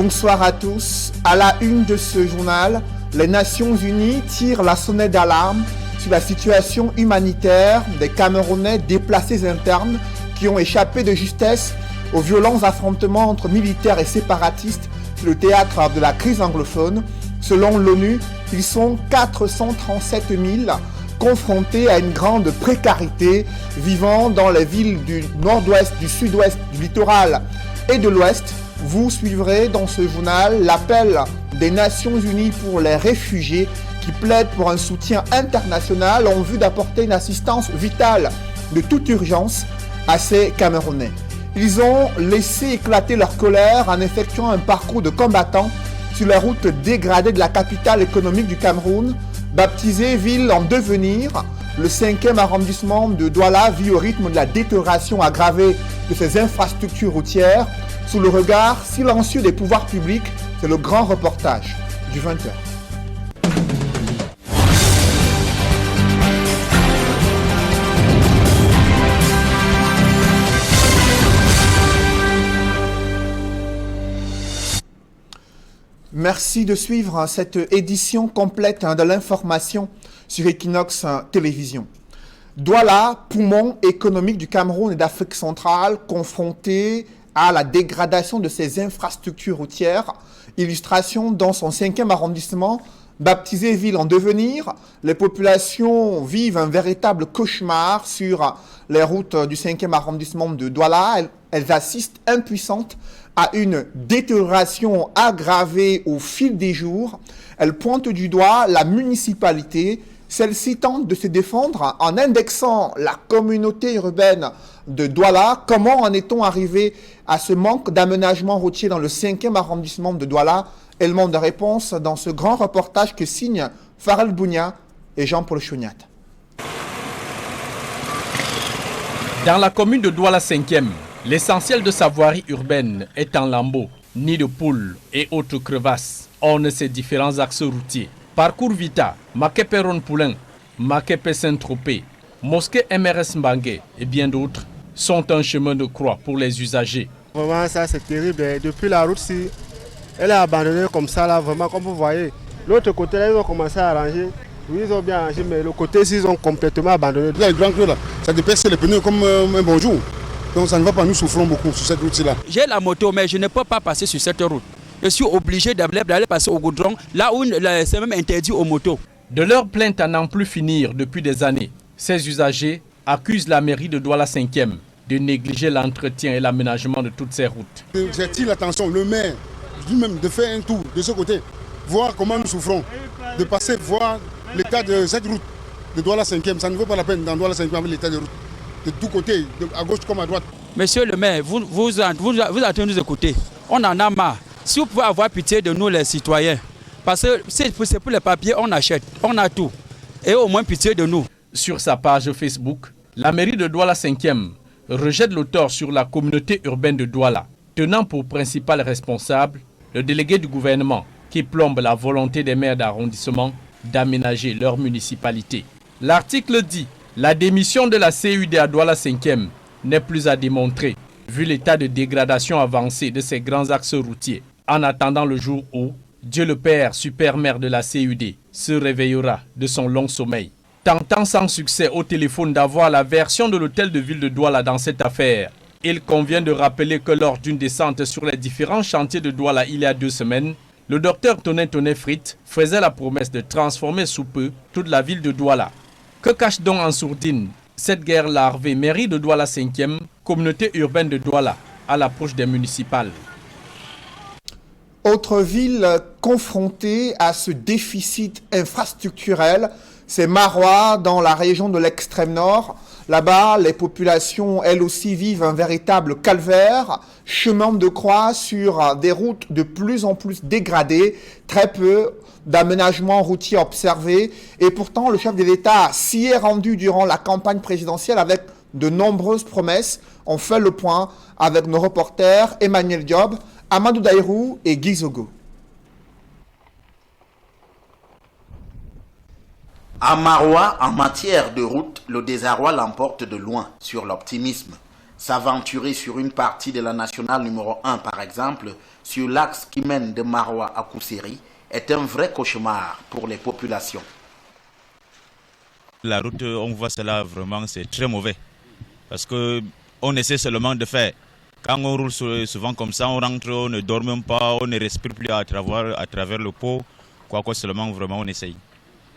Bonsoir à tous. À la une de ce journal, les Nations Unies tirent la sonnette d'alarme sur la situation humanitaire des Camerounais déplacés internes qui ont échappé de justesse aux violents affrontements entre militaires et séparatistes sur le théâtre de la crise anglophone. Selon l'ONU, ils sont 437 000 confrontés à une grande précarité, vivant dans les villes du nord-ouest, du sud-ouest, du littoral et de l'ouest. Vous suivrez dans ce journal l'appel des Nations Unies pour les réfugiés qui plaident pour un soutien international en vue d'apporter une assistance vitale de toute urgence à ces Camerounais. Ils ont laissé éclater leur colère en effectuant un parcours de combattants sur la route dégradée de la capitale économique du Cameroun, baptisée ville en devenir. Le 5e arrondissement de Douala vit au rythme de la détérioration aggravée de ses infrastructures routières, sous le regard silencieux des pouvoirs publics. C'est le grand reportage du 20h. Merci de suivre cette édition complète de l'information sur Equinox Télévision. Douala, poumon économique du Cameroun et d'Afrique centrale, confronté à la dégradation de ses infrastructures routières. Illustration dans son 5e arrondissement, baptisé ville en devenir. Les populations vivent un véritable cauchemar sur les routes du 5e arrondissement de Douala. Elles assistent impuissantes à une détérioration aggravée au fil des jours. Elles pointent du doigt la municipalité. Celle-ci tente de se défendre en indexant la communauté urbaine de Douala. Comment en est-on arrivé à ce manque d'aménagement routier dans le 5e arrondissement de Douala? Élément de réponse dans ce grand reportage que signent Farel Bounia et Jean-Paul Chouniat. Dans la commune de Douala 5e, l'essentiel de sa voirie urbaine est en lambeaux, nids de poules et autres crevasses ornent ces différents axes routiers. Parcours Vita, Makepe Poulain, Makepe Saint-Tropez, Mosquée MRS Mbangué et bien d'autres sont un chemin de croix pour les usagers. Vraiment ça c'est terrible. Depuis la route, si elle est abandonnée comme ça là, vraiment comme vous voyez. L'autre côté là, ils ont commencé à arranger. Oui, ils ont bien arrangé, mais le côté ici, ils ont complètement abandonné. Là, le grand creux là, ça dépasse les pneus comme un bonjour. Donc ça ne va pas, nous souffrons beaucoup sur cette route-là. J'ai la moto, mais je ne peux pas passer sur cette route. Je suis obligé d'aller passer au goudron, là où c'est même interdit aux motos. De leur plainte à n'en plus finir depuis des années, ces usagers accusent la mairie de Douala 5e de négliger l'entretien et l'aménagement de toutes ces routes. J'attire l'attention, le maire, lui-même, de faire un tour de ce côté, voir comment nous souffrons, de passer voir l'état de cette route de Douala 5e. Ça ne vaut pas la peine dans Douala 5e avec l'état de route. De tous côtés, à gauche comme à droite. Monsieur le maire, vous attendez nous écouter. On en a marre. Si vous pouvez avoir pitié de nous les citoyens, parce que c'est pour les papiers, on achète, on a tout. Et au moins pitié de nous. Sur sa page Facebook, la mairie de Douala 5e rejette le tort sur la communauté urbaine de Douala, tenant pour principal responsable le délégué du gouvernement qui plombe la volonté des maires d'arrondissement d'aménager leur municipalité. L'article dit: la démission de la CUD à Douala 5e n'est plus à démontrer, vu l'état de dégradation avancée de ces grands axes routiers. En attendant le jour où Dieu le Père, super maire de la CUD, se réveillera de son long sommeil. Tentant sans succès au téléphone d'avoir la version de l'hôtel de ville de Douala dans cette affaire, il convient de rappeler que lors d'une descente sur les différents chantiers de Douala il y a 2 semaines, le docteur Tonin Frit faisait la promesse de transformer sous peu toute la ville de Douala. Que cache donc en sourdine cette guerre larvée mairie de Douala 5e, communauté urbaine de Douala, à l'approche des municipales? Autre ville confrontée à ce déficit infrastructurel, c'est Maroua dans la région de l'extrême nord. Là-bas, les populations, elles aussi, vivent un véritable calvaire, chemin de croix sur des routes de plus en plus dégradées, très peu d'aménagements routiers observés. Et pourtant, le chef de l'État s'y est rendu durant la campagne présidentielle avec de nombreuses promesses. On fait le point avec nos reporters Emmanuel Diop, Amadou Daïrou et Guy Zogo. À Maroua, en matière de route, le désarroi l'emporte de loin sur l'optimisme. S'aventurer sur une partie de la nationale numéro 1, par exemple, sur l'axe qui mène de Maroua à Kousseri, est un vrai cauchemar pour les populations. La route, on voit cela vraiment, c'est très mauvais. Parce qu'on essaie seulement de faire. Quand on roule souvent comme ça, on rentre, on ne dort même pas, on ne respire plus à travers le pot. Quoi que seulement, vraiment, on essaye.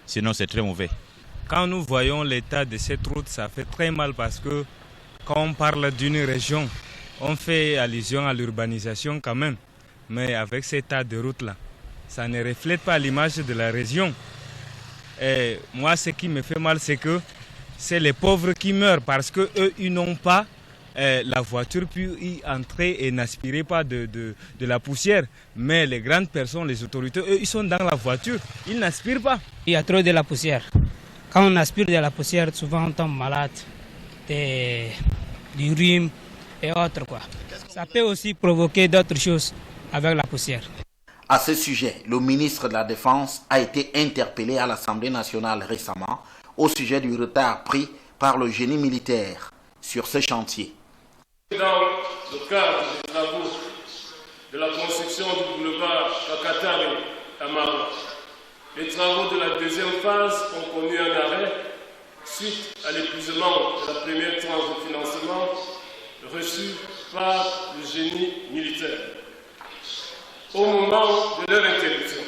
Sinon, c'est très mauvais. Quand nous voyons l'état de cette route, ça fait très mal parce que quand on parle d'une région, on fait allusion à l'urbanisation quand même. Mais avec cet état de route-là, ça ne reflète pas l'image de la région. Et moi, ce qui me fait mal, c'est que c'est les pauvres qui meurent parce qu'eux, ils n'ont pas la voiture puis y entrer et n'aspirer pas de la poussière. Mais les grandes personnes, les autorités, eux, ils sont dans la voiture, ils n'aspirent pas. Il y a trop de la poussière. Quand on aspire de la poussière, souvent on tombe malade, du rhume et autres, quoi. Ça peut aussi provoquer d'autres choses avec la poussière. À ce sujet, le ministre de la Défense a été interpellé à l'Assemblée nationale récemment au sujet du retard pris par le génie militaire sur ce chantier. Dans le cadre des travaux de la construction du boulevard Kakatari à Maroua, les travaux de la deuxième phase ont connu un arrêt suite à l'épuisement de la première tranche de financement reçue par le génie militaire. Au moment de leur interruption,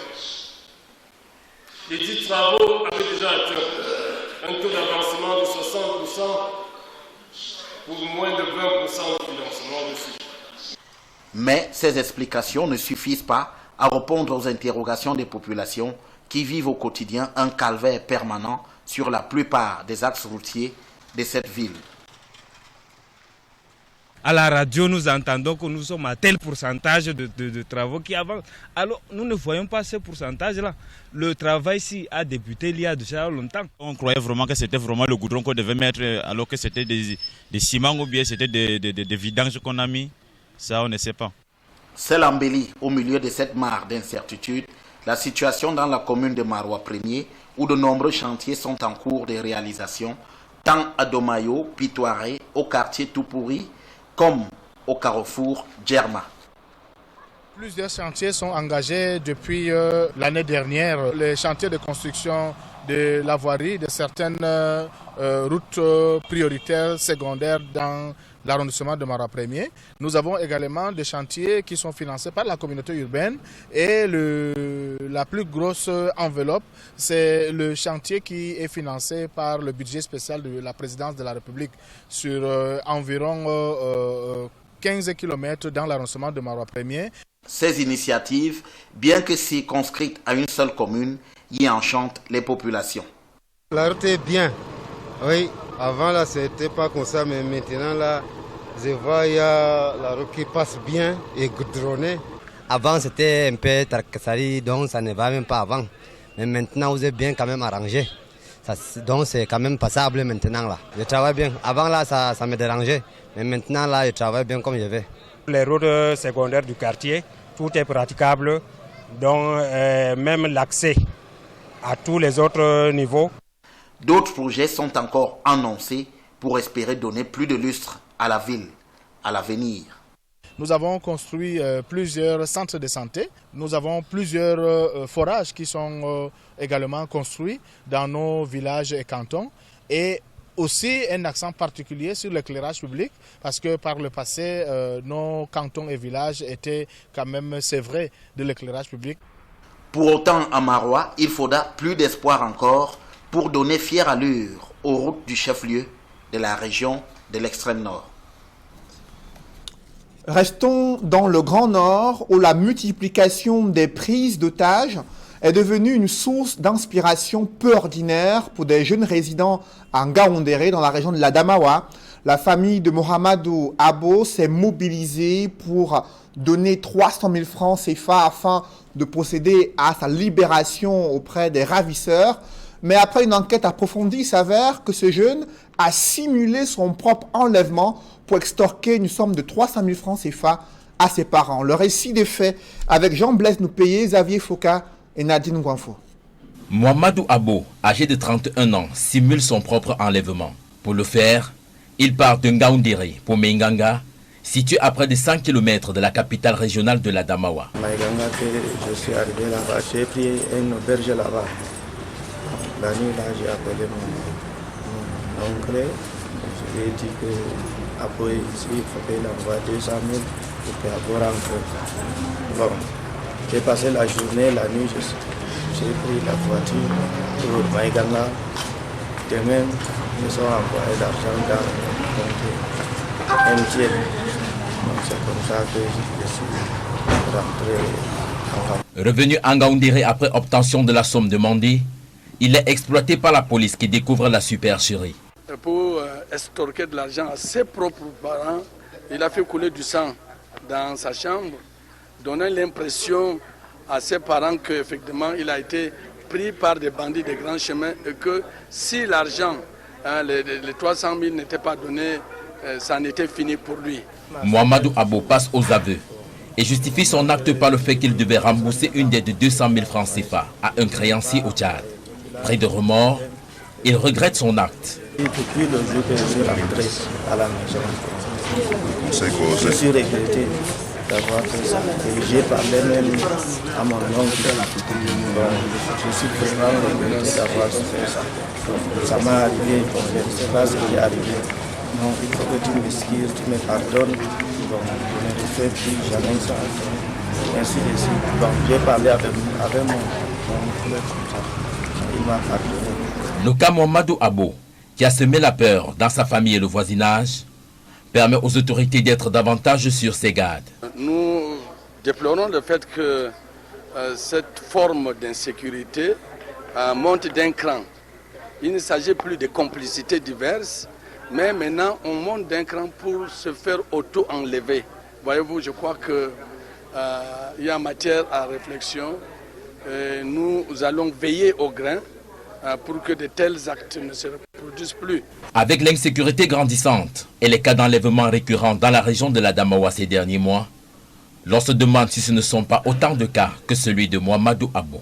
les dix travaux avaient déjà atteint un taux d'avancement de 60% pour moins de 20% de financement reçu. Mais ces explications ne suffisent pas à répondre aux interrogations des populations qui vivent au quotidien un calvaire permanent sur la plupart des axes routiers de cette ville. À la radio, nous entendons que nous sommes à tel pourcentage de travaux qui avancent. Alors, nous ne voyons pas ce pourcentage-là. Le travail ici a débuté il y a déjà longtemps. On croyait vraiment que c'était vraiment le goudron qu'on devait mettre, alors que c'était des ciments ou bien c'était des vidanges qu'on a mis. Ça, on ne sait pas. Seul embelli au milieu de cette mare d'incertitude, la situation dans la commune de Maroua 1er, où de nombreux chantiers sont en cours de réalisation, tant à Domayo, Pitoiré, au quartier Toupouri, comme au carrefour Djerma. Plusieurs chantiers sont engagés depuis l'année dernière. Les chantiers de construction de la voirie, de certaines routes prioritaires secondaires dans l'arrondissement de Maroua 1er. Nous avons également des chantiers qui sont financés par la communauté urbaine et la plus grosse enveloppe, c'est le chantier qui est financé par le budget spécial de la présidence de la République sur environ 15 km dans l'arrondissement de Maroua 1er. Ces initiatives, bien que circonscrites à une seule commune, y enchantent les populations. La route est bien, oui. Avant là, c'était pas comme ça, mais maintenant là, je vois il y a la route qui passe bien et goudronnée. Avant, c'était un peu Tarkassari, donc ça ne va même pas avant. Mais maintenant, vous êtes bien quand même arrangé. Donc c'est quand même passable maintenant là. Je travaille bien. Avant là, ça me dérangeait. Mais maintenant là, je travaille bien comme je vais. Les routes secondaires du quartier, tout est praticable. Donc même l'accès à tous les autres niveaux. D'autres projets sont encore annoncés pour espérer donner plus de lustre à la ville à l'avenir. Nous avons construit plusieurs centres de santé. Nous avons plusieurs forages qui sont également construits dans nos villages et cantons. Et aussi un accent particulier sur l'éclairage public parce que par le passé, nos cantons et villages étaient quand même sévrés de l'éclairage public. Pour autant, à Maroua, il faudra plus d'espoir encore pour donner fière allure aux routes du chef-lieu de la région de l'extrême nord. Restons dans le Grand Nord où la multiplication des prises d'otages est devenue une source d'inspiration peu ordinaire pour des jeunes résidents en Ngaoundéré dans la région de l'Adamawa. La famille de Mohamedou Abo s'est mobilisée pour donner 300 000 francs CFA afin de procéder à sa libération auprès des ravisseurs. Mais après une enquête approfondie, il s'avère que ce jeune a simulé son propre enlèvement pour extorquer une somme de 300 000 francs CFA à ses parents. Le récit des faits avec Jean-Blaise Noupéé, Xavier Foka et Nadine Gouanfo. Mohamedou Abo, âgé de 31 ans, simule son propre enlèvement. Pour le faire, Il part de Ngaoundéré pour Mainganga, situé à près de 100 km de la capitale régionale de l'Adamawa. Mainganga, je suis arrivé là-bas, j'ai pris une auberge là-bas. La nuit là, j'ai appelé mon oncle, je lui ai dit qu'après ici, il faut qu'il envoie 200 000 pour qu'il rentre. Bon, j'ai passé la journée, la nuit, j'ai pris la voiture pour Mainganga. Demain, ils ont envoyé l'argent dans le compte MTN. Donc c'est comme ça que je suis rentré en France. Revenu à Ngaoundéré après obtention de la somme demandée, il est exploité par la police qui découvre la supercherie. Pour estorquer de l'argent à ses propres parents, il a fait couler du sang dans sa chambre, donnant l'impression à ses parents qu'effectivement il a été pris par des bandits de grands chemins et que si l'argent, les 300 000 n'étaient pas donnés, ça en était fini pour lui. Mohamedou Abo passe aux aveux et justifie son acte par le fait qu'il devait rembourser une dette de 200 000 francs CFA à un créancier au Tchad. Pris de remords, il regrette son acte. Depuis le jour que je suis rentré à la maison, je suis regretté d'avoir fait ça. Et j'ai parlé même à mon oncle. Je suis vraiment regretté d'avoir fait ça. Ça m'est arrivé, je ne sais pas ce qui est arrivé. Non, il faut que tu m'excuses, tu me pardonnes. Bon, je ne fais plus jamais ça. Ainsi de suite. Bon, j'ai parlé avec mon oncle comme ça. Il m'a pardonné. Le cas Mohamedou Abo, qui a semé la peur dans sa famille et le voisinage, permet aux autorités d'être davantage sur ses gardes. Nous déplorons le fait que cette forme d'insécurité monte d'un cran. Il ne s'agit plus de complicités diverses, mais maintenant on monte d'un cran pour se faire auto-enlever. Voyez-vous, je crois qu'il y a matière à réflexion. Nous allons veiller au grain pour que de tels actes ne se reproduisent plus. Avec l'insécurité grandissante et les cas d'enlèvement récurrents dans la région de l'Adamawa ces derniers mois, l'on se demande si ce ne sont pas autant de cas que celui de Mohamedou Abo.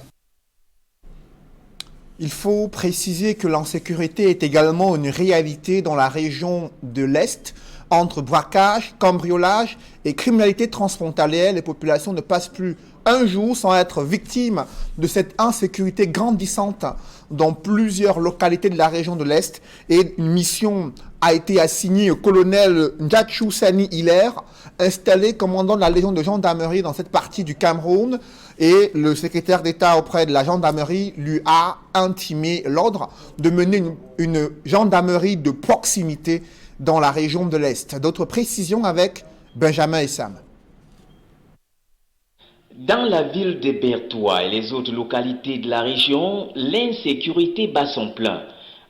Il faut préciser que l'insécurité est également une réalité dans la région de l'Est. Entre braquage, cambriolage et criminalité transfrontalière, les populations ne passent plus un jour sans être victimes de cette insécurité grandissante dans plusieurs localités de la région de l'Est. Et une mission a été assignée au colonel Ndjatchou Sani Hilaire, installé commandant de la Légion de gendarmerie dans cette partie du Cameroun. Et le secrétaire d'État auprès de la gendarmerie lui a intimé l'ordre de mener une gendarmerie de proximité dans la région de l'Est. D'autres précisions avec Benjamin Essam. Dans la ville de Bertoua et les autres localités de la région, l'insécurité bat son plein.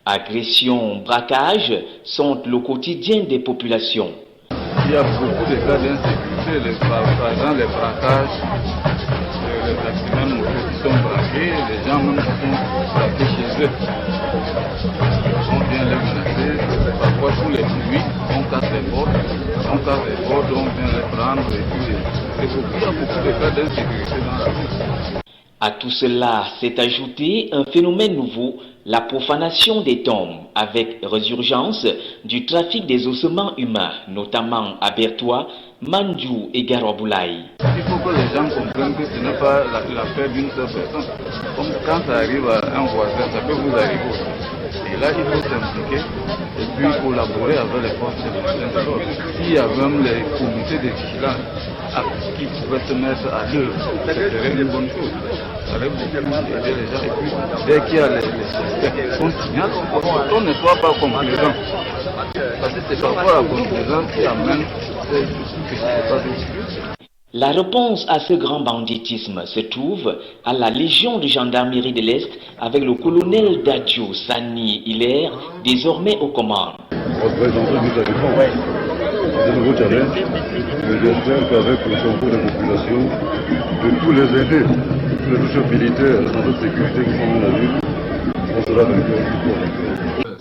Agressions, braquages sont le quotidien des populations. Il y a beaucoup de cas d'insécurité, par exemple les braquages, les bâtiments qui sont braqués, les gens même qui sont braqués chez eux. On vient les menacer, parfois tous les nuits, on casse les portes, on vient les prendre et puis il y a beaucoup de cas d'insécurité dans la ville. À tout cela s'est ajouté un phénomène nouveau, la profanation des tombes, avec résurgence du trafic des ossements humains, notamment à Bertoua, Mandjou et Garoboulaye. Il faut que les gens comprennent que ce n'est pas l'affaire d'une seule personne. Comme quand ça arrive à un voisin, ça peut vous arriver aussi. Et là, il faut s'impliquer et puis collaborer avec les forces de l'ordre. S'il y a même les comités de vigilance qui pouvaient se mettre à l'œuvre, ce serait une bonne chose. Ça aurait beaucoup aider les gens. Et puis, dès qu'il y a les suspects, on signale, on ne soit pas complaisant. Parce que c'est parfois la complaisance qui amène ces difficultés. La réponse à ce grand banditisme se trouve à la Légion de gendarmerie de l'Est avec le colonel Ndjatchou Sani Hilaire, désormais aux commandes. Représentant du Taliban, de nouveaux challenges, mais j'espère qu'avec le concours des populations, de tous les aidés, tous les touches militaires, les agents de sécurité qui sont dans la ville, on sera vainqueur.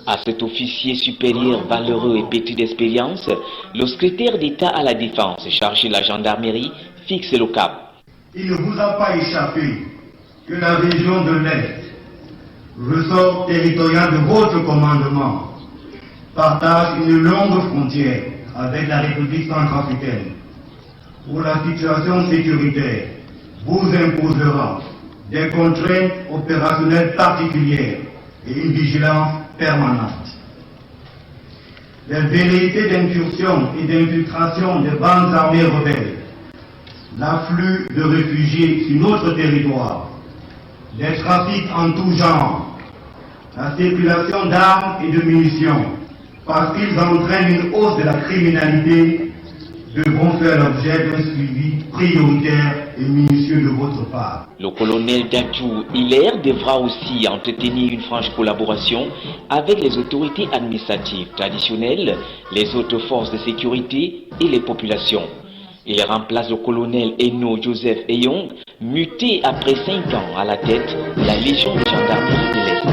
À cet officier supérieur valeureux et pétri d'expérience, le secrétaire d'État à la Défense chargé de la gendarmerie fixe le cap. Il ne vous a pas échappé que la région de l'Est, ressort territorial de votre commandement, partage une longue frontière avec la République centrafricaine. Pour la situation sécuritaire, vous imposera des contraintes opérationnelles particulières et une vigilance permanente. Les velléités d'incursion et d'infiltration des bandes armées rebelles, l'afflux de réfugiés sur notre territoire, les trafics en tout genre, la circulation d'armes et de munitions, parce qu'ils entraînent une hausse de la criminalité, devront faire l'objet d'un suivi prioritaire et minutieux de votre part. Le colonel Dadjou Hilaire devra aussi entretenir une franche collaboration avec les autorités administratives traditionnelles, les autres forces de sécurité et les populations. Il remplace le colonel Eno Joseph Eyong, muté après 5 ans à la tête de la Légion de gendarmerie de l'Est.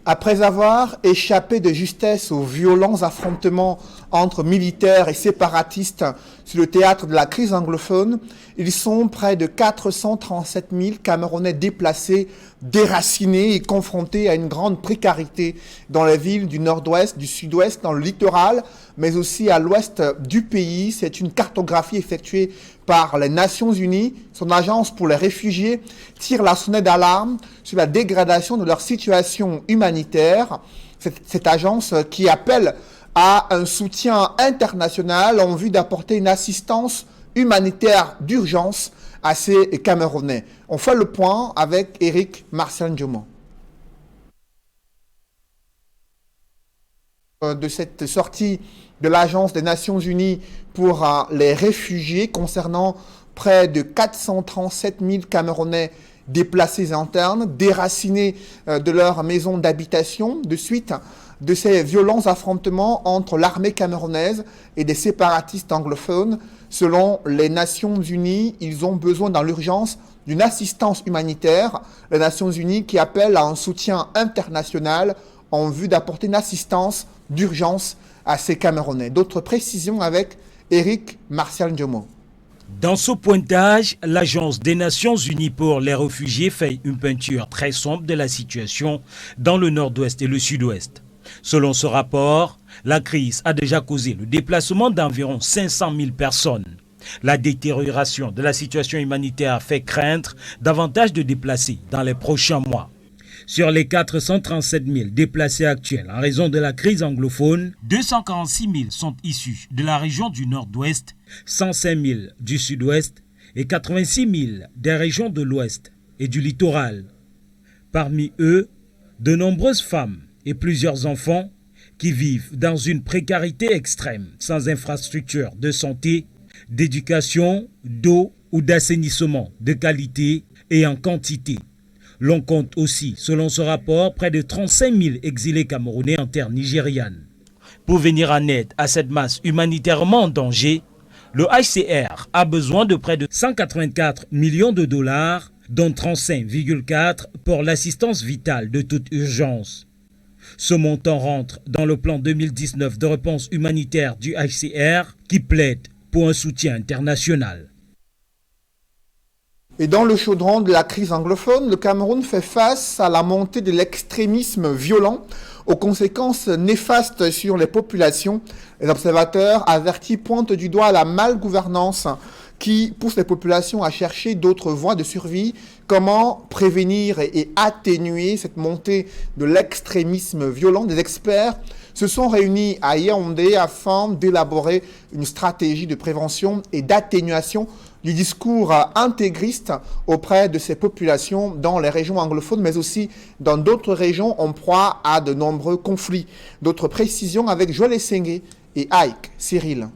Après avoir échappé de justesse aux violents affrontements entre militaires et séparatistes sur le théâtre de la crise anglophone, ils sont près de 437 000 Camerounais déplacés, déracinés et confrontés à une grande précarité dans les villes du nord-ouest, du sud-ouest, dans le littoral, mais aussi à l'ouest du pays. C'est une cartographie effectuée par les Nations Unies. Son agence pour les réfugiés tire la sonnette d'alarme sur la dégradation de leur situation humanitaire. Cette agence qui appelle à un soutien international en vue d'apporter une assistance humanitaire d'urgence à ces Camerounais. On fait le point avec Eric Marcel Ndjomo. De cette sortie de l'Agence des Nations Unies pour les réfugiés concernant près de 437 000 Camerounais déplacés internes, déracinés de leur maison d'habitation, de suite de ces violents affrontements entre l'armée camerounaise et des séparatistes anglophones. Selon les Nations Unies, ils ont besoin dans l'urgence d'une assistance humanitaire. Les Nations Unies qui appellent à un soutien international en vue d'apporter une assistance d'urgence à ces Camerounais. D'autres précisions avec Eric Martial Ndjomo. Dans ce pointage, l'Agence des Nations Unies pour les réfugiés fait une peinture très sombre de la situation dans le nord-ouest et le sud-ouest. Selon ce rapport, la crise a déjà causé le déplacement d'environ 500 000 personnes. La détérioration de la situation humanitaire fait craindre davantage de déplacés dans les prochains mois. Sur les 437 000 déplacés actuels en raison de la crise anglophone, 246 000 sont issus de la région du nord-ouest, 105 000 du sud-ouest et 86 000 des régions de l'ouest et du littoral. Parmi eux, de nombreuses femmes et plusieurs enfants qui vivent dans une précarité extrême, sans infrastructure de santé, d'éducation, d'eau ou d'assainissement de qualité et en quantité. L'on compte aussi, selon ce rapport, près de 35 000 exilés camerounais en terre nigériane. Pour venir en aide à cette masse humanitairement en danger, le HCR a besoin de près de 184 millions de dollars, dont 35,4 pour l'assistance vitale de toute urgence. Ce montant rentre dans le plan 2019 de réponse humanitaire du HCR qui plaide pour un soutien international. Et dans le chaudron de la crise anglophone, le Cameroun fait face à la montée de l'extrémisme violent, aux conséquences néfastes sur les populations. Les observateurs avertis pointent du doigt la malgouvernance qui pousse les populations à chercher d'autres voies de survie. Comment prévenir et atténuer cette montée de l'extrémisme violent? Des experts se sont réunis à Yaoundé afin d'élaborer une stratégie de prévention et d'atténuation du discours intégriste auprès de ces populations dans les régions anglophones, mais aussi dans d'autres régions en proie à de nombreux conflits. D'autres précisions avec Joël Essengue et Ike Cyril.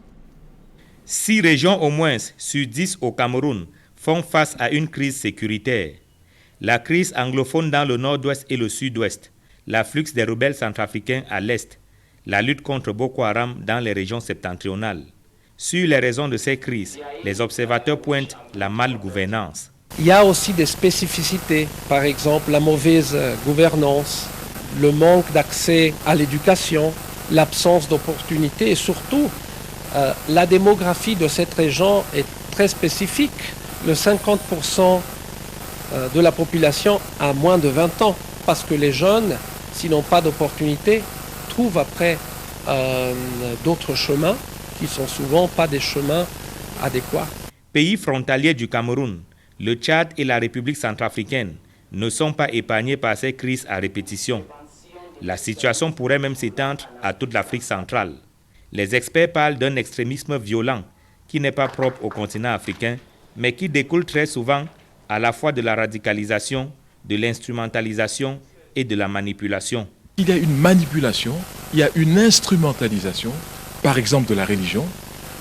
6 régions au moins sur 10 au Cameroun font face à une crise sécuritaire. La crise anglophone dans le nord-ouest et le sud-ouest, l'afflux des rebelles centrafricains à l'est, la lutte contre Boko Haram dans les régions septentrionales. Sur les raisons de ces crises, les observateurs pointent la malgouvernance. Il y a aussi des spécificités, par exemple la mauvaise gouvernance, le manque d'accès à l'éducation, l'absence d'opportunités et surtout la démographie de cette région est très spécifique. Le 50% de la population a moins de 20 ans parce que les jeunes s'ils n'ont pas d'opportunité, trouvent après d'autres chemins qui sont souvent pas des chemins adéquats. Pays frontaliers du Cameroun, le Tchad et la République centrafricaine ne sont pas épargnés par ces crises à répétition. La situation pourrait même s'étendre à toute l'Afrique centrale. Les experts parlent d'un extrémisme violent qui n'est pas propre au continent africain, mais qui découle très souvent à la fois de la radicalisation, de l'instrumentalisation et de la manipulation. Il y a une manipulation, il y a une instrumentalisation, par exemple de la religion,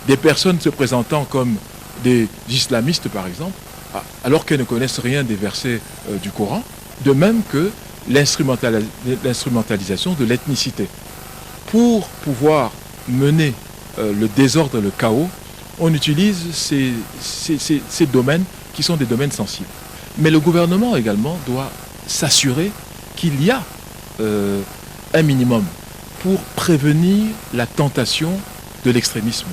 des personnes se présentant comme des islamistes par exemple, alors qu'elles ne connaissent rien des versets du Coran, de même que l'instrumentalisation de l'ethnicité. Pour pouvoir mener le désordre, le chaos, on utilise ces domaines qui sont des domaines sensibles. Mais le gouvernement également doit s'assurer qu'il y a un minimum pour prévenir la tentation de l'extrémisme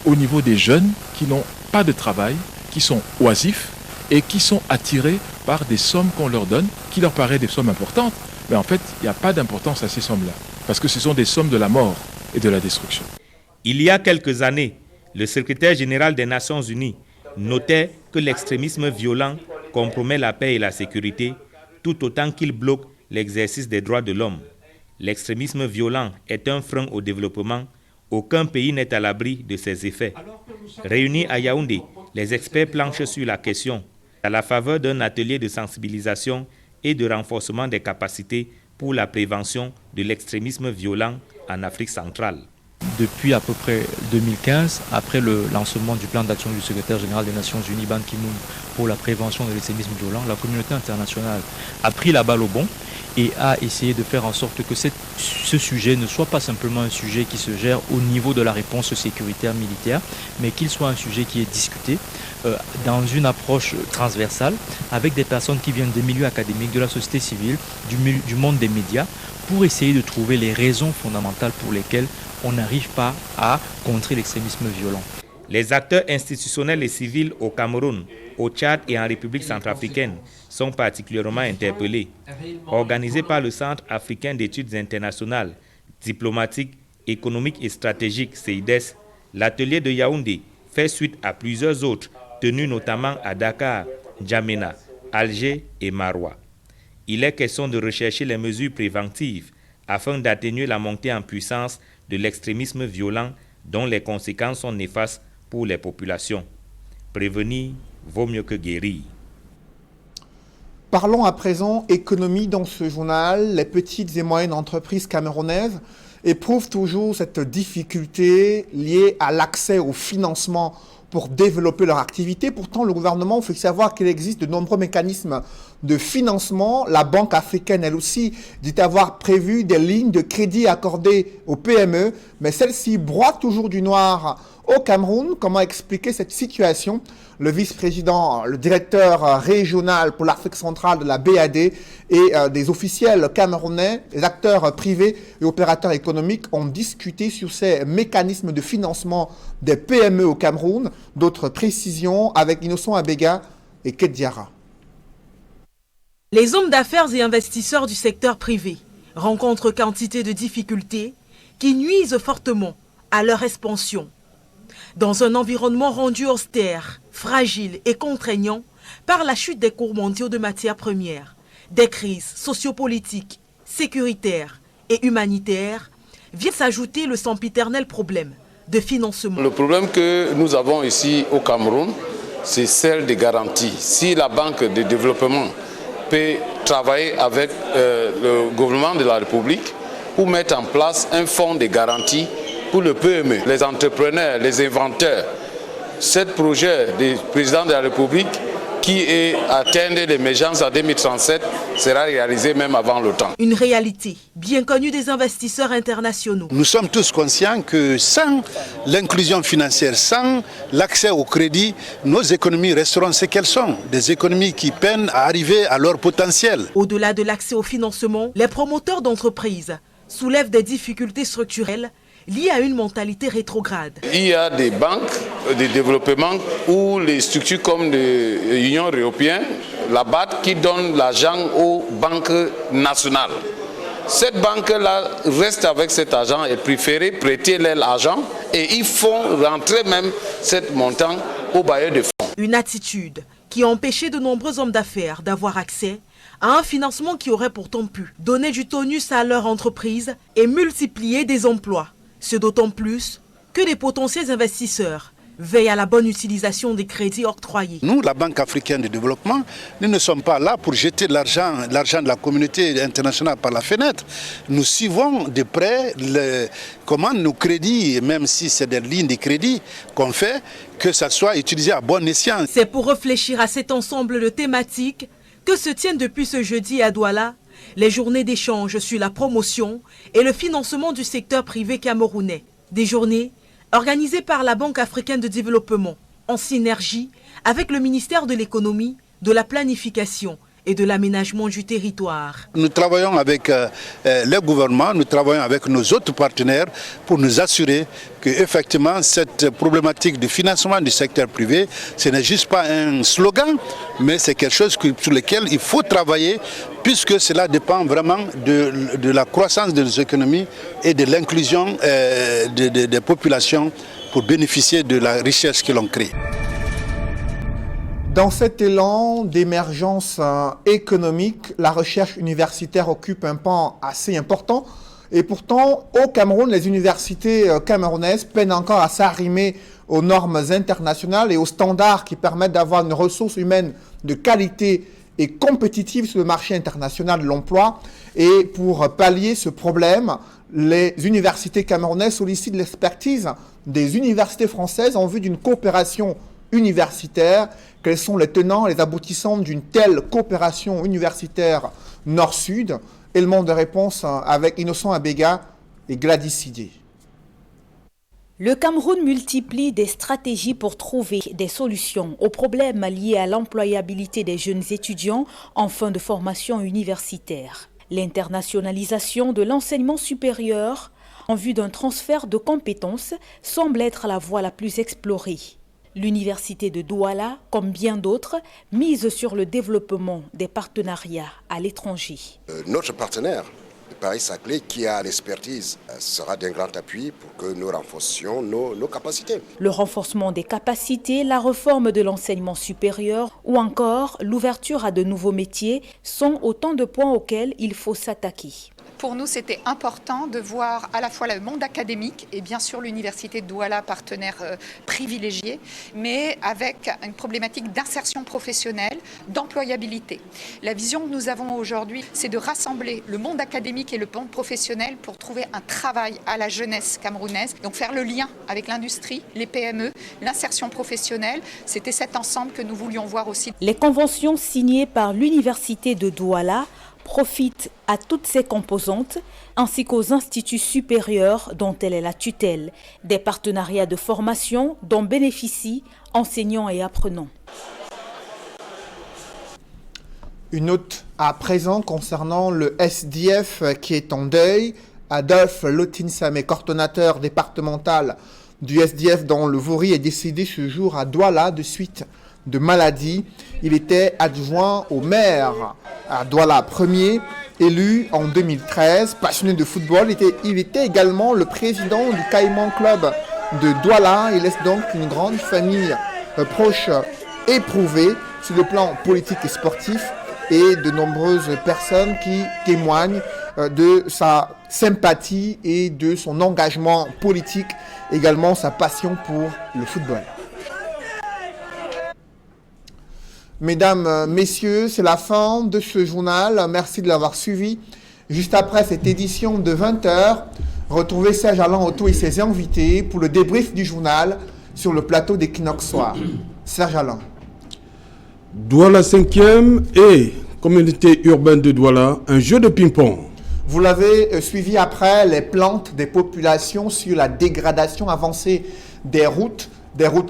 au niveau des jeunes qui n'ont pas de travail, qui sont oisifs et qui sont attirés par des sommes qu'on leur donne, qui leur paraissent des sommes importantes. Mais en fait, il n'y a pas d'importance à ces sommes-là, parce que ce sont des sommes de la mort et de la destruction. Il y a quelques années, le secrétaire général des Nations Unies notait que l'extrémisme violent compromet la paix et la sécurité, tout autant qu'il bloque l'exercice des droits de l'homme. L'extrémisme violent est un frein au développement. Aucun pays n'est à l'abri de ses effets. Réunis à Yaoundé, les experts planchent sur la question à la faveur d'un atelier de sensibilisation et de renforcement des capacités pour la prévention de l'extrémisme violent en Afrique centrale. Depuis à peu près 2015, après le lancement du plan d'action du secrétaire général des Nations Unies, Ban Ki-moon, pour la prévention de l'extrémisme violent, la communauté internationale a pris la balle au bond et a essayé de faire en sorte que ce sujet ne soit pas simplement un sujet qui se gère au niveau de la réponse sécuritaire militaire, mais qu'il soit un sujet qui est discuté dans une approche transversale avec des personnes qui viennent des milieux académiques, de la société civile, du monde des médias, pour essayer de trouver les raisons fondamentales pour lesquelles on n'arrive pas à contrer l'extrémisme violent. Les acteurs institutionnels et civils au Cameroun, au Tchad et en République centrafricaine sont particulièrement interpellés. Organisé par le Centre africain d'études internationales, diplomatiques, économiques et stratégiques, CIDES, l'atelier de Yaoundé fait suite à plusieurs autres tenus notamment à Dakar, N'Djamena, Alger et Maroua. Il est question de rechercher les mesures préventives afin d'atténuer la montée en puissance de l'extrémisme violent dont les conséquences sont néfastes pour les populations. Prévenir vaut mieux que guérir. Parlons à présent économie dans ce journal. Les petites et moyennes entreprises camerounaises éprouvent toujours cette difficulté liée à l'accès au financement pour développer leur activité. Pourtant, le gouvernement fait savoir qu'il existe de nombreux mécanismes de financement. La Banque africaine, elle aussi, dit avoir prévu des lignes de crédit accordées aux PME, mais celles-ci broient toujours du noir au Cameroun. Comment expliquer cette situation? Le vice-président, le directeur régional pour l'Afrique centrale de la BAD et des officiels camerounais, les acteurs privés et opérateurs économiques ont discuté sur ces mécanismes de financement des PME au Cameroun. D'autres précisions avec Innocent Abega et Ket Diarra. Les hommes d'affaires et investisseurs du secteur privé rencontrent quantité de difficultés qui nuisent fortement à leur expansion. Dans un environnement rendu austère, fragile et contraignant par la chute des cours mondiaux de matières premières, des crises sociopolitiques, sécuritaires et humanitaires, vient s'ajouter le sempiternel problème de financement. Le problème que nous avons ici au Cameroun, c'est celle des garanties. Si la Banque de développement peut travailler avec le gouvernement de la République pour mettre en place un fonds de garantie pour le PME, les entrepreneurs, les inventeurs, ce projet du président de la République qui est atteindre l'émergence en 2037 sera réalisé même avant le temps. Une réalité bien connue des investisseurs internationaux. Nous sommes tous conscients que sans l'inclusion financière, sans l'accès au crédit, nos économies resteront ce qu'elles sont, des économies qui peinent à arriver à leur potentiel. Au-delà de l'accès au financement, les promoteurs d'entreprises soulèvent des difficultés structurelles liées à une mentalité rétrograde. Il y a des banques de développement ou les structures comme l'Union européenne, la BAD, qui donnent l'argent aux banques nationales. cette banque-là reste avec cet argent et préfère prêter l'argent et ils font rentrer même cet montant au bailleur de fonds. Une attitude qui a empêché de nombreux hommes d'affaires d'avoir accès à un financement qui aurait pourtant pu donner du tonus à leur entreprise et multiplier des emplois. Ce d'autant plus que les potentiels investisseurs veillent à la bonne utilisation des crédits octroyés. Nous, la Banque africaine de développement, nous ne sommes pas là pour jeter l'argent de la communauté internationale par la fenêtre. Nous suivons de près comment nos crédits, même si c'est des lignes de crédit qu'on fait, que ça soit utilisé à bon escient. C'est pour réfléchir à cet ensemble de thématiques que se tiennent depuis ce jeudi à Douala les journées d'échange sur la promotion et le financement du secteur privé camerounais. Des journées organisées par la Banque africaine de développement en synergie avec le ministère de l'économie, de la planification et de l'aménagement du territoire. Nous travaillons avec le gouvernement, nous travaillons avec nos autres partenaires pour nous assurer que effectivement cette problématique de financement du secteur privé, ce n'est juste pas un slogan, mais c'est quelque chose sur lequel il faut travailler puisque cela dépend vraiment de la croissance de nos économies et de l'inclusion des populations pour bénéficier de la richesse que l'on crée. Dans cet élan d'émergence économique, la recherche universitaire occupe un pan assez important. Et pourtant, au Cameroun, les universités camerounaises peinent encore à s'arrimer aux normes internationales et aux standards qui permettent d'avoir une ressource humaine de qualité et compétitive sur le marché international de l'emploi. Et pour pallier ce problème, les universités camerounaises sollicitent l'expertise des universités françaises en vue d'une coopération universitaire. Quels sont les tenants et les aboutissants d'une telle coopération universitaire nord-sud? Élément de réponse avec Innocent Abega et Gladys Sidé. Le Cameroun multiplie des stratégies pour trouver des solutions aux problèmes liés à l'employabilité des jeunes étudiants en fin de formation universitaire. L'internationalisation de l'enseignement supérieur en vue d'un transfert de compétences semble être la voie la plus explorée. L'université de Douala, comme bien d'autres, mise sur le développement des partenariats à l'étranger. Notre partenaire, le Paris-Saclay, qui a l'expertise, sera d'un grand appui pour que nous renforcions nos capacités. Le renforcement des capacités, la réforme de l'enseignement supérieur ou encore l'ouverture à de nouveaux métiers sont autant de points auxquels il faut s'attaquer. Pour nous, c'était important de voir à la fois le monde académique et bien sûr l'université de Douala, partenaire privilégié, mais avec une problématique d'insertion professionnelle, d'employabilité. La vision que nous avons aujourd'hui, c'est de rassembler le monde académique et le monde professionnel pour trouver un travail à la jeunesse camerounaise, donc faire le lien avec l'industrie, les PME, l'insertion professionnelle. C'était cet ensemble que nous voulions voir aussi. Les conventions signées par l'université de Douala profite à toutes ses composantes ainsi qu'aux instituts supérieurs dont elle est la tutelle, des partenariats de formation dont bénéficient enseignants et apprenants. Une note à présent concernant le SDF qui est en deuil. Adolphe Lotinsame, coordonnateur départemental du SDF dans le Vaury, est décédé ce jour à Douala de suite de maladie. Il était adjoint au maire à Douala, premier élu en 2013, passionné de football. Il était également le président du Caïman Club de Douala. Il laisse donc une grande famille proche éprouvée sur le plan politique et sportif et de nombreuses personnes qui témoignent de sa sympathie et de son engagement politique, également sa passion pour le football. Mesdames, messieurs, c'est la fin de ce journal. Merci de l'avoir suivi. Juste après cette édition de 20h, retrouvez Serge Alain Otto et ses invités pour le débrief du journal sur le plateau d'Equinox Soir. Serge Alain. Douala 5e et communauté urbaine de Douala, un jeu de ping-pong. Vous l'avez suivi après les plaintes des populations sur la dégradation avancée des routes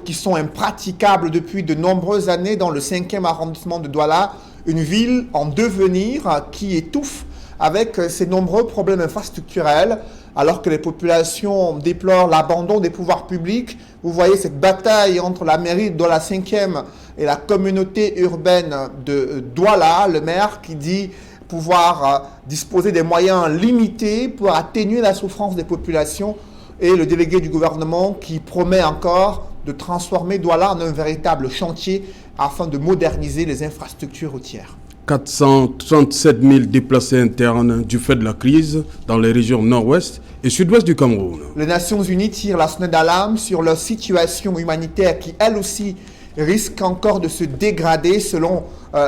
qui sont impraticables depuis de nombreuses années dans le 5e arrondissement de Douala, une ville en devenir qui étouffe avec ses nombreux problèmes infrastructurels, alors que les populations déplorent l'abandon des pouvoirs publics. Vous voyez cette bataille entre la mairie de Douala 5e et la communauté urbaine de Douala, le maire qui dit pouvoir disposer des moyens limités pour atténuer la souffrance des populations, et le délégué du gouvernement qui promet encore de transformer Douala en un véritable chantier afin de moderniser les infrastructures routières. 437 000 déplacés internes du fait de la crise dans les régions nord-ouest et sud-ouest du Cameroun. Les Nations Unies tirent la sonnette d'alarme sur leur situation humanitaire qui, elle aussi, risque encore de se dégrader selon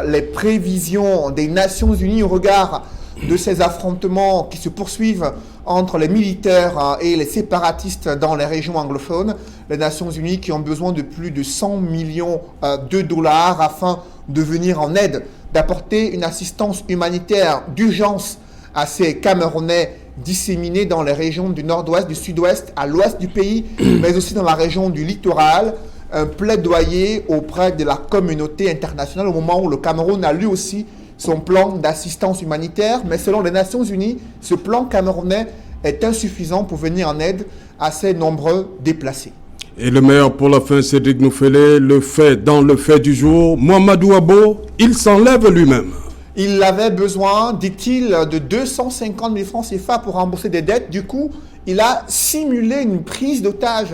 les prévisions des Nations Unies au regard de ces affrontements qui se poursuivent entre les militaires et les séparatistes dans les régions anglophones. Les Nations Unies qui ont besoin de plus de 100 millions de dollars afin de venir en aide, d'apporter une assistance humanitaire d'urgence à ces Camerounais disséminés dans les régions du nord-ouest, du sud-ouest, à l'ouest du pays, mais aussi dans la région du littoral. Un plaidoyer auprès de la communauté internationale au moment où le Cameroun a lui aussi son plan d'assistance humanitaire. Mais selon les Nations Unies, ce plan camerounais est insuffisant pour venir en aide à ces nombreux déplacés. Et le meilleur pour la fin, Cédric Noufélé, dans le fait du jour, Mamadou Abo, il s'enlève lui-même. Il avait besoin, dit-il, de 250 000 francs CFA pour rembourser des dettes. Du coup, il a simulé une prise d'otage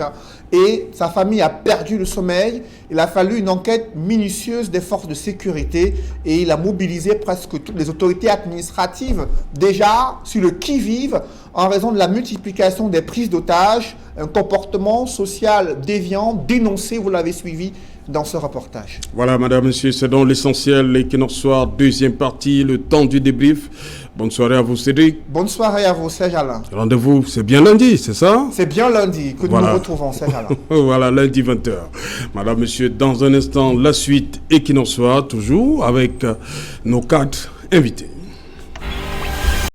et sa famille a perdu le sommeil. Il a fallu une enquête minutieuse des forces de sécurité et il a mobilisé presque toutes les autorités administratives déjà sur le qui-vive en raison de la multiplication des prises d'otages, un comportement social déviant dénoncé, vous l'avez suivi dans ce reportage. Voilà, madame, monsieur, c'est donc l'essentiel. L'Equinox Soir, deuxième partie, le temps du débrief. Bonne soirée à vous, Cédric. Bonne soirée à vous, Serge Alain. Rendez-vous, c'est bien lundi, c'est ça? C'est bien lundi que nous nous retrouvons, Serge Alain. Voilà, lundi 20h. Madame, monsieur, dans un instant, la suite Equinox Soir, toujours avec nos 4 invités.